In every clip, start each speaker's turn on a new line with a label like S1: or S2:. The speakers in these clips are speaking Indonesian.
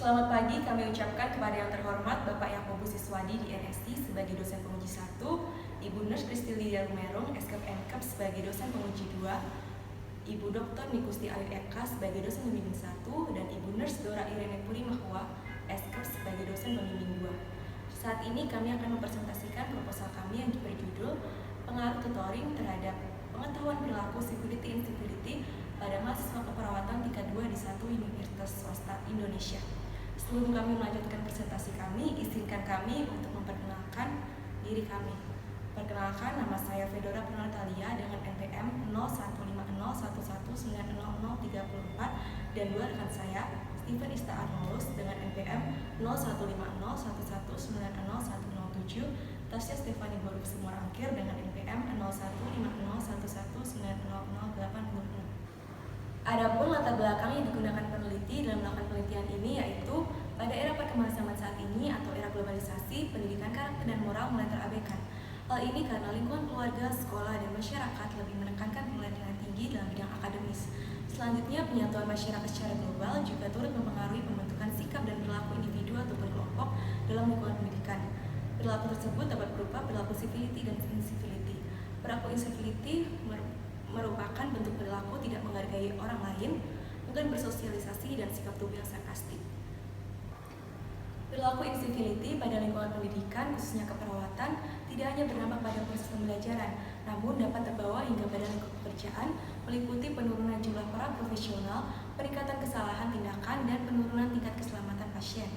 S1: Selamat pagi kami ucapkan kepada yang terhormat Bapak Yakobus Siswadi di NST sebagai dosen penguji 1, Ibu Nurse Kristi Lydia Rumerung, SKP MKAP sebagai dosen penguji 2, Ibu Dr. Nikusti Ayu Eka sebagai dosen pembimbing 1, dan Ibu Nurse Dora Irene Puri Mahwa, SKP sebagai dosen pembimbing 2. Saat ini kami akan mempresentasikan proposal kami yang berjudul Pengaruh Tutoring terhadap Pengetahuan Perilaku Civility pada mahasiswa keperawatan tingkat 2 di satu universitas swasta Indonesia. Sebelum kami melanjutkan presentasi kami, izinkan kami untuk memperkenalkan diri kami. Perkenalkan, nama saya Fedora Purnatalia dengan NPM 015011900034 dan dua rekan saya, Steven Ista Arnolus dengan NPM 015011901007, Tasya Stefani Boruk Sumorangkir dengan NPM 015011900086. Adapun latar belakang yang digunakan peneliti dalam melakukan penelitian ini yaitu pada era perkembangan zaman saat ini atau era globalisasi, pendidikan karakter dan moral mulai terabaikan. Hal ini karena lingkungan keluarga, sekolah, dan masyarakat lebih menekankan penilaian tinggi dalam bidang akademis. Selanjutnya, penyatuan masyarakat secara global juga turut mempengaruhi pembentukan sikap dan perilaku individu ataupun kelompok dalam lingkungan pendidikan. Perilaku tersebut dapat berupa perilaku civility dan incivility. Perilaku incivility merupakan bentuk perilaku tidak menghargai orang lain, enggan bersosialisasi, dan sikap tubuh yang sarkastik. Perilaku incivility pada lingkungan pendidikan, khususnya keperawatan, tidak hanya berdampak pada proses pembelajaran, namun dapat terbawa hingga pada lingkup pekerjaan, meliputi penurunan jumlah para profesional, peningkatan kesalahan tindakan, dan penurunan tingkat keselamatan pasien.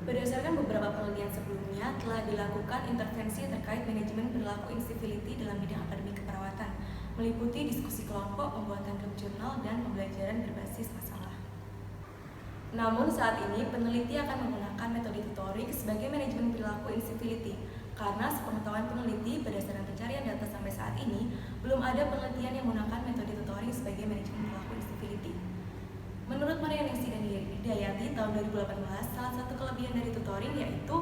S1: Berdasarkan beberapa penelitian sebelumnya, telah dilakukan intervensi terkait manajemen perilaku incivility dalam bidang akademik keperawatan, meliputi diskusi kelompok, pembuatan grup jurnal, dan pembelajaran berbasis masalah. Namun saat ini, peneliti akan menggunakan metode tutoring sebagai manajemen perilaku incivility, karena sepengetahuan peneliti berdasarkan pencarian data sampai saat ini, belum ada penelitian yang menggunakan metode tutoring sebagai manajemen perilaku incivility. Menurut Marianesi dan Hidayati tahun 2018, salah satu kelebihan dari tutoring yaitu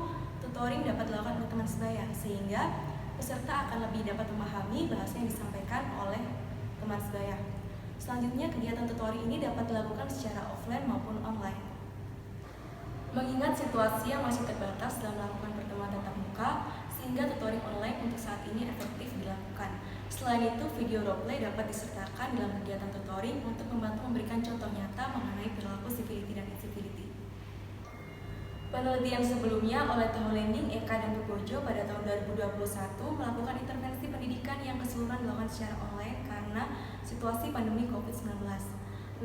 S1: tutoring dapat dilakukan oleh teman sebaya, sehingga peserta akan lebih dapat memahami bahasa yang disampaikan oleh teman sebaya. Selanjutnya, kegiatan tutoring ini dapat dilakukan secara offline maupun online. Mengingat situasi yang masih terbatas dalam melakukan pertemuan tatap muka, sehingga tutoring online untuk saat ini efektif dilakukan. Selain itu, video roleplay dapat disertakan dalam kegiatan tutoring untuk membantu memberikan contoh nyata mengenai perilaku civility dan incivility. Penelitian sebelumnya oleh Taholending, Eka, dan Pugojo pada tahun 2021 melakukan intervensi pendidikan yang keseluruhan dilakukan secara online karena situasi pandemi COVID-19.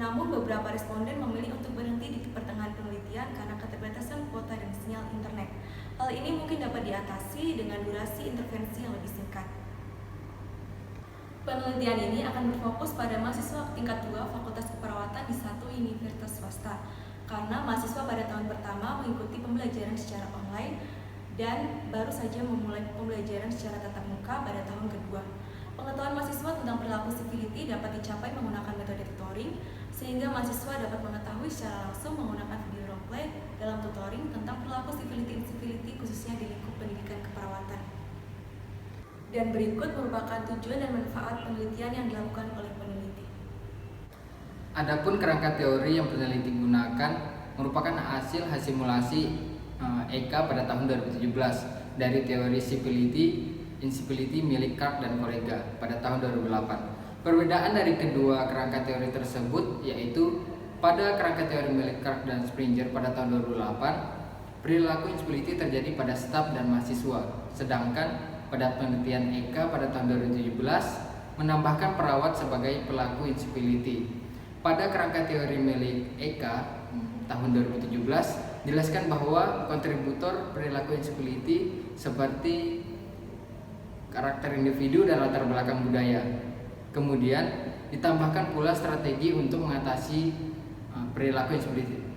S1: Namun beberapa responden memilih untuk berhenti di pertengahan penelitian karena keterbatasan kuota dan sinyal internet. Hal ini mungkin dapat diatasi dengan durasi intervensi yang lebih singkat. Penelitian ini akan berfokus pada mahasiswa tingkat 2 Fakultas Keperawatan di satu universitas swasta, karena mahasiswa pada tahun pertama mengikuti pembelajaran secara online dan baru saja memulai pembelajaran secara tatap muka pada tahun kedua. Pengetahuan mahasiswa tentang perilaku civility dapat dicapai menggunakan metode tutoring, sehingga mahasiswa dapat mengetahui secara langsung menggunakan video roleplay dalam tutoring tentang perilaku civility dan incivility khususnya di lingkup pendidikan keperawatan. Dan berikut merupakan tujuan dan manfaat penelitian yang dilakukan oleh peneliti.
S2: Adapun kerangka teori yang peneliti gunakan merupakan hasil simulasi EKA pada tahun 2017 dari teori civility, incivility milik Clark dan Correga pada tahun 2008. Perbedaan dari kedua kerangka teori tersebut yaitu pada kerangka teori milik Clark dan Springer pada tahun 2008, perilaku incivility terjadi pada staf dan mahasiswa, sedangkan pada penelitian EKA pada tahun 2017 menambahkan perawat sebagai pelaku incivility. Pada kerangka teori milik EKA tahun 2017 dijelaskan bahwa kontributor perilaku incivility seperti karakter individu dan latar belakang budaya. Kemudian ditambahkan pula strategi untuk mengatasi perilaku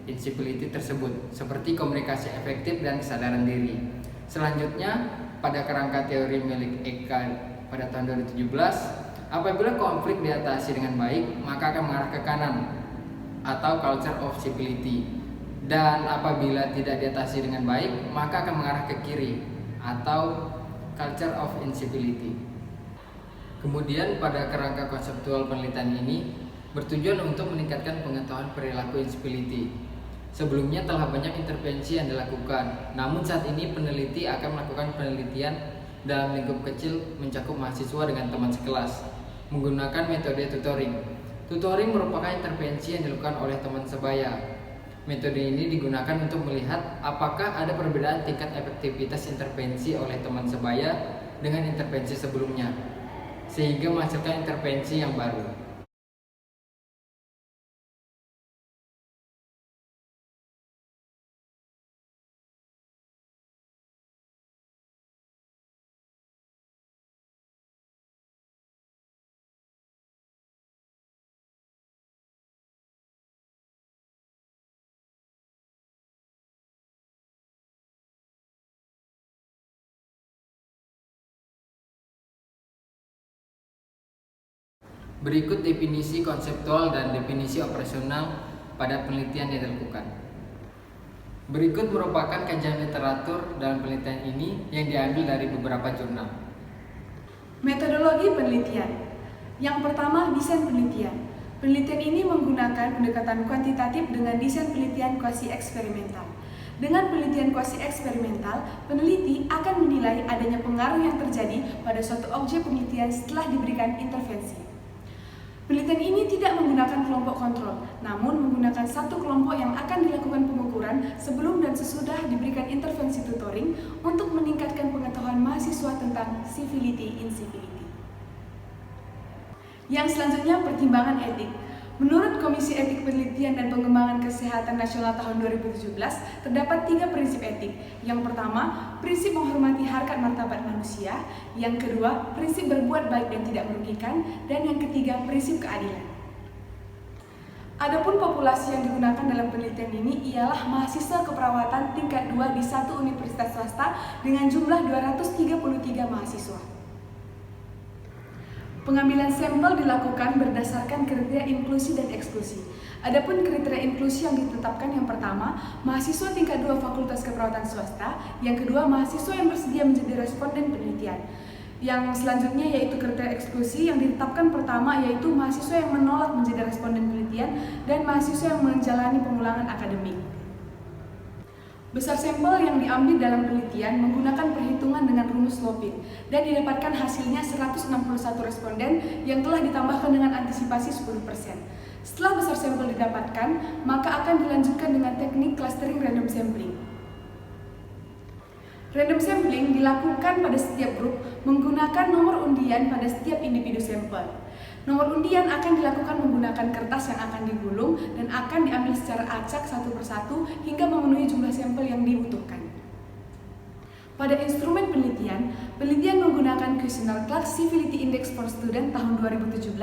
S2: incivility tersebut seperti komunikasi efektif dan kesadaran diri. Selanjutnya, pada kerangka teori milik EKA pada tahun 2017, apabila konflik diatasi dengan baik, maka akan mengarah ke kanan atau culture of civility, dan apabila tidak diatasi dengan baik, maka akan mengarah ke kiri atau culture of incivility. Kemudian pada kerangka konseptual penelitian ini bertujuan untuk meningkatkan pengetahuan perilaku incivility. Sebelumnya telah banyak intervensi yang dilakukan, namun saat ini peneliti akan melakukan penelitian dalam lingkup kecil mencakup mahasiswa dengan teman sekelas, menggunakan metode tutoring. Tutoring merupakan intervensi yang dilakukan oleh teman sebaya. Metode ini digunakan untuk melihat apakah ada perbedaan tingkat efektivitas intervensi oleh teman sebaya dengan intervensi sebelumnya, sehingga menghasilkan intervensi yang baru. Berikut definisi konseptual dan definisi operasional pada penelitian yang dilakukan. Berikut merupakan kajian literatur dalam penelitian ini yang diambil dari beberapa jurnal.
S3: Metodologi penelitian. Yang pertama, desain penelitian. Penelitian ini menggunakan pendekatan kuantitatif dengan desain penelitian kuasi eksperimental. Dengan penelitian kuasi eksperimental, peneliti akan menilai adanya pengaruh yang terjadi pada suatu objek penelitian setelah diberikan intervensi. Penelitian ini tidak menggunakan kelompok kontrol, namun menggunakan satu kelompok yang akan dilakukan pengukuran sebelum dan sesudah diberikan intervensi tutoring untuk meningkatkan pengetahuan mahasiswa tentang civility incivility. Yang selanjutnya, pertimbangan etik. Menurut Komisi Etik Penelitian dan Pengembangan Kesehatan Nasional tahun 2017, terdapat 3 prinsip etik. Yang pertama, prinsip menghormati harkat martabat manusia. Yang kedua, prinsip berbuat baik dan tidak merugikan. Dan yang ketiga, prinsip keadilan. Adapun populasi yang digunakan dalam penelitian ini ialah mahasiswa keperawatan tingkat 2 di satu universitas swasta dengan jumlah 233 mahasiswa. Pengambilan sampel dilakukan berdasarkan kriteria inklusi dan eksklusi. Adapun kriteria inklusi yang ditetapkan yang pertama, mahasiswa tingkat 2 Fakultas Keperawatan swasta, yang kedua mahasiswa yang bersedia menjadi responden penelitian. Yang selanjutnya yaitu kriteria eksklusi yang ditetapkan pertama yaitu mahasiswa yang menolak menjadi responden penelitian dan mahasiswa yang menjalani pemulangan akademik. Besar sampel yang diambil dalam penelitian menggunakan perhitungan dengan rumus Lopin dan didapatkan hasilnya 161 responden yang telah ditambahkan dengan antisipasi 10%. Setelah besar sampel didapatkan, maka akan dilanjutkan dengan teknik clustering random sampling. Random sampling dilakukan pada setiap grup menggunakan nomor undian pada setiap individu sampel. Nomor undian akan dilakukan menggunakan kertas yang akan digulung dan akan diambil secara acak satu persatu hingga memenuhi jumlah sampel yang dibutuhkan. Pada instrumen penelitian, penelitian menggunakan kuesioner Clark Civility Index for Student tahun 2017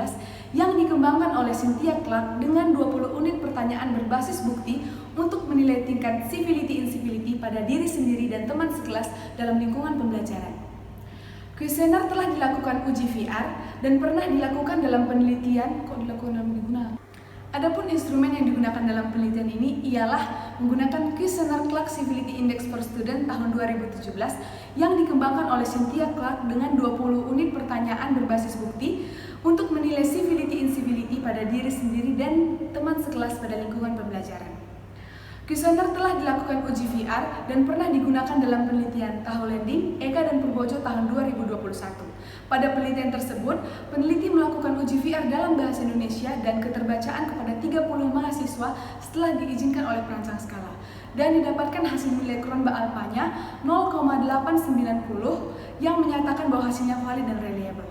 S3: yang dikembangkan oleh Cynthia Clark dengan 20 unit pertanyaan berbasis bukti untuk menilai tingkat civility incivility pada diri sendiri dan teman sekelas dalam lingkungan pembelajaran. Kuesioner telah dilakukan uji VR dan pernah dilakukan dalam penelitian Adapun instrumen yang digunakan dalam penelitian ini ialah menggunakan kuesioner Clark Civility Index for Student tahun 2017 yang dikembangkan oleh Cynthia Clark dengan 20 unit pertanyaan berbasis bukti untuk menilai civility incivility pada diri sendiri dan teman sekelas pada lingkungan pembelajaran. Kuesioner telah dilakukan uji VR dan pernah digunakan dalam penelitian Tahu Landing, Eka dan Purbojo tahun 2021. Pada penelitian tersebut, peneliti melakukan uji VR dalam bahasa Indonesia dan keterbacaan kepada 30 mahasiswa setelah diizinkan oleh perancang skala dan didapatkan hasil nilai Kronba alpha-nya 0,890 yang menyatakan bahwa hasilnya valid dan reliable.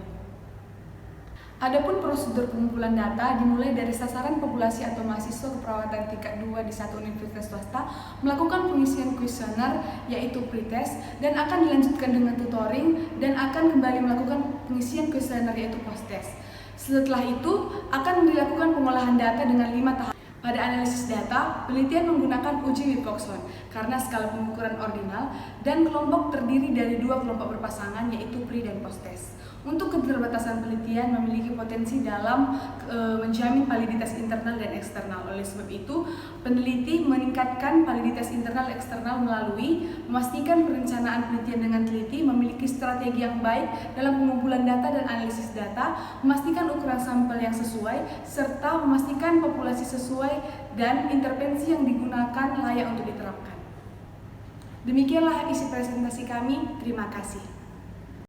S3: Adapun prosedur pengumpulan data dimulai dari sasaran populasi atau mahasiswa keperawatan tingkat 2 di satu universitas swasta melakukan pengisian kuesioner yaitu pretest dan akan dilanjutkan dengan tutoring dan akan kembali melakukan pengisian kuesioner yaitu posttest. Setelah itu akan dilakukan pengolahan data dengan 5 tahap. Pada analisis data, penelitian menggunakan uji Wilcoxon karena skala pengukuran ordinal dan kelompok terdiri dari 2 kelompok berpasangan yaitu pre dan posttest. Untuk keterbatasan penelitian memiliki potensi dalam menjamin validitas internal dan eksternal. Oleh sebab itu, peneliti meningkatkan validitas internal eksternal melalui memastikan perencanaan penelitian dengan teliti, memiliki strategi yang baik dalam pengumpulan data dan analisis data, memastikan ukuran sampel yang sesuai, serta memastikan populasi sesuai dan intervensi yang digunakan layak untuk diterapkan. Demikianlah isi presentasi kami. Terima kasih.